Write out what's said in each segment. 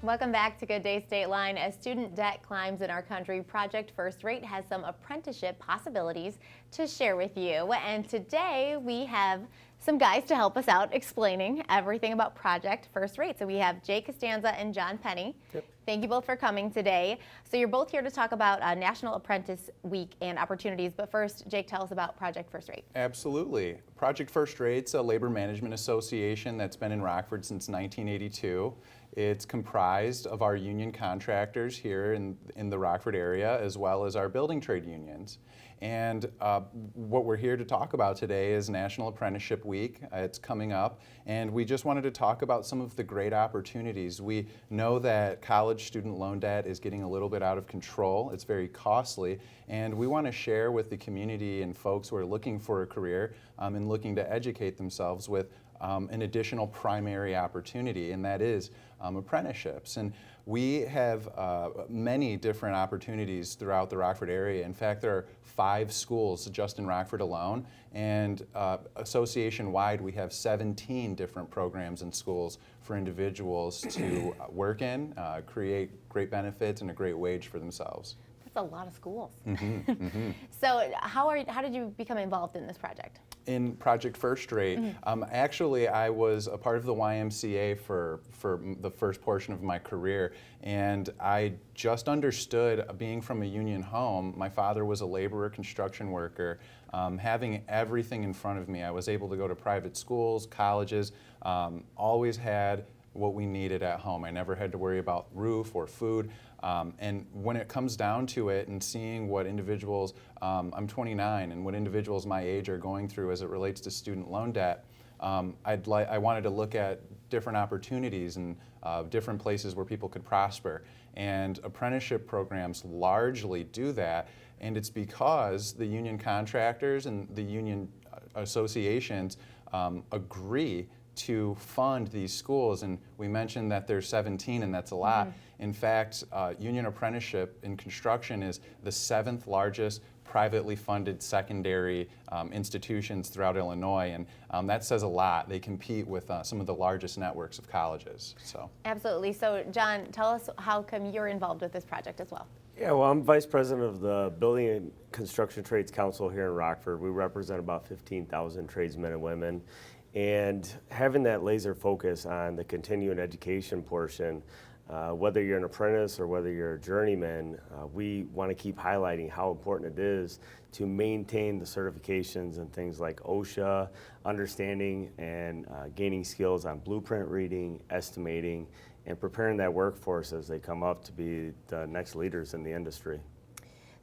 Welcome back to Good Day State Line. As student debt climbs in our country, Project First Rate has some apprenticeship possibilities to share with you. And today we have some guys to help us out explaining everything about Project First Rate. So we have Jay Costanza and John Penny. Yep. Thank you both for coming today. So you're both here to talk about National Apprentice Week and opportunities. But first, Jake, tell us about Project First Rate. Absolutely. Project First Rate's a labor management association that's been in Rockford since 1982. It's comprised of our union contractors here in the Rockford area, as well as our building trade unions. And what we're here to talk about today is National Apprenticeship Week. It's coming up, and we just wanted to talk about some of the great opportunities. We know that college student loan debt is getting a little bit out of control. It's very costly, and we want to share with the community and folks who are looking for a career and looking to educate themselves with an additional primary opportunity, and that is apprenticeships. And we have many different opportunities throughout the Rockford area. In fact, there are 5 schools just in Rockford alone, and association-wide we have 17 different programs and schools for individuals to work in, create great benefits and a great wage for themselves. That's a lot of schools. Mm-hmm, mm-hmm. So how did you become involved in this project? In Project First Rate, actually I was a part of the YMCA for the first portion of my career, and I just understood, being from a union home, my father was a laborer, construction worker, having everything in front of me. I was able to go to private schools, colleges, always had what we needed at home. I never had to worry about roof or food. And when it comes down to it and seeing what individuals, I'm 29, and what individuals my age are going through as it relates to student loan debt, I wanted to look at different opportunities and different places where people could prosper. And apprenticeship programs largely do that, and it's because the union contractors and the union associations agree to fund these schools. And we mentioned that there's 17, and that's a lot. In fact, union apprenticeship in construction is the 7th largest privately funded secondary institutions throughout Illinois, and that says a lot. They compete with some of the largest networks of colleges. So. Absolutely. So John, tell us how come you're involved with this project as well. Yeah, well, I'm Vice President of the Building and Construction Trades Council here in Rockford. We represent about 15,000 tradesmen and women. And having that laser focus on the continuing education portion, whether you're an apprentice or whether you're a journeyman, we want to keep highlighting how important it is to maintain the certifications and things like OSHA, understanding and gaining skills on blueprint reading, estimating, and preparing that workforce as they come up to be the next leaders in the industry.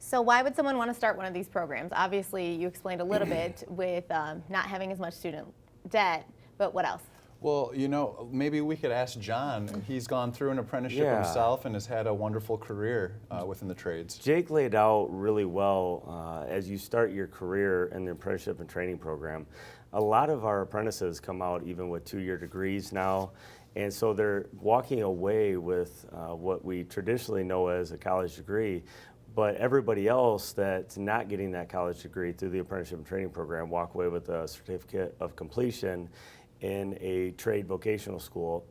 So why would someone want to start one of these programs? Obviously, you explained a little bit with not having as much student debt, but what else? Well, you know, maybe we could ask John. He's gone through an apprenticeship himself and has had a wonderful career within the trades. Jake laid out really well as you start your career in the apprenticeship and training program. A lot of our apprentices come out even with 2-year degrees now, and so they're walking away with what we traditionally know as a college degree. But everybody else that's not getting that college degree through the apprenticeship and training program walk away with a certificate of completion in a trade vocational school.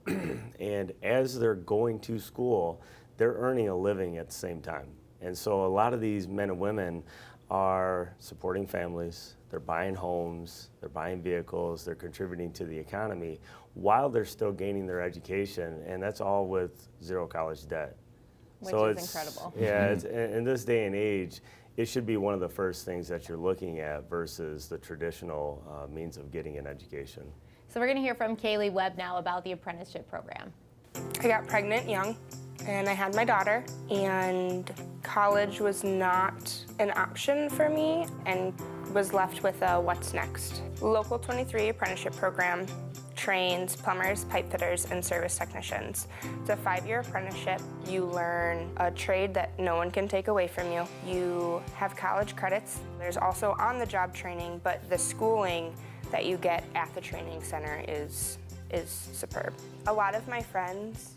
And as they're going to school, they're earning a living at the same time. And so a lot of these men and women are supporting families, they're buying homes, they're buying vehicles, they're contributing to the economy while they're still gaining their education, and that's all with zero college debt. Which is incredible. Yeah, in this day and age, it should be one of the first things that you're looking at versus the traditional means of getting an education. So we're going to hear from Kaylee Webb now about the apprenticeship program. I got pregnant young, and I had my daughter, and college was not an option for me, and was left with a what's next. Local 23 apprenticeship program trains plumbers, pipe fitters, and service technicians. It's a 5-year apprenticeship. You learn a trade that no one can take away from you. You have college credits. There's also on-the-job training, but the schooling that you get at the training center is superb. A lot of my friends.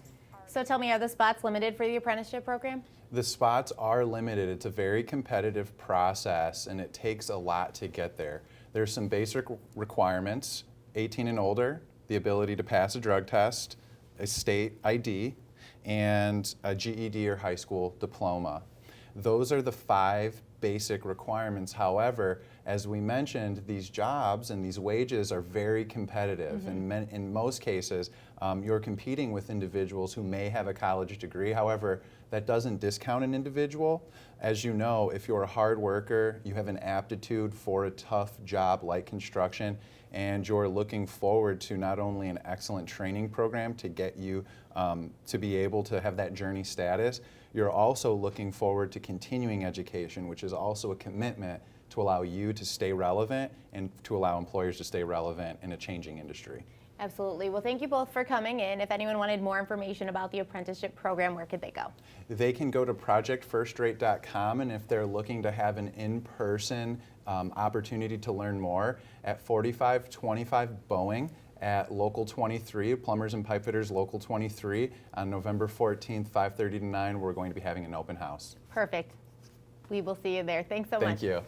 So tell me, are the spots limited for the apprenticeship program? The spots are limited. It's a very competitive process, and it takes a lot to get there. There's some basic requirements: 18 and older, the ability to pass a drug test, a state ID, and a GED or high school diploma. Those are the 5 basic requirements. However, as we mentioned, these jobs and these wages are very competitive. In most cases, you're competing with individuals who may have a college degree. However, that doesn't discount an individual. As you know, if you're a hard worker, you have an aptitude for a tough job like construction, and you're looking forward to not only an excellent training program to get you to be able to have that journey status, you're also looking forward to continuing education, which is also a commitment to allow you to stay relevant and to allow employers to stay relevant in a changing industry. Absolutely. Well, thank you both for coming in. If anyone wanted more information about the apprenticeship program, where could they go? They can go to projectfirstrate.com, and if they're looking to have an in-person opportunity to learn more, at 4525 Boeing at Local 23, Plumbers and Pipefitters Local 23, on November 14th, 5:30 to 9, we're going to be having an open house. Perfect. We will see you there. Thanks so much. Thank you.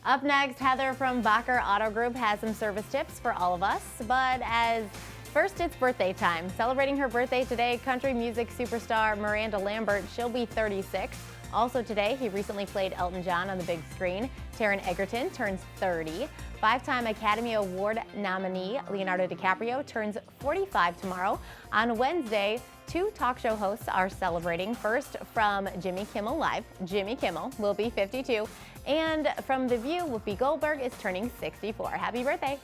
Up next, Heather from Bacher Auto Group has some service tips for all of us. But first, it's birthday time. Celebrating her birthday today, country music superstar Miranda Lambert. She'll be 36. Also today, he recently played Elton John on the big screen. Taron Egerton turns 30. 5-time Academy Award nominee Leonardo DiCaprio turns 45 tomorrow. On Wednesday, 2 talk show hosts are celebrating. First, from Jimmy Kimmel Live, Jimmy Kimmel will be 52. And from The View, Whoopi Goldberg is turning 64. Happy birthday.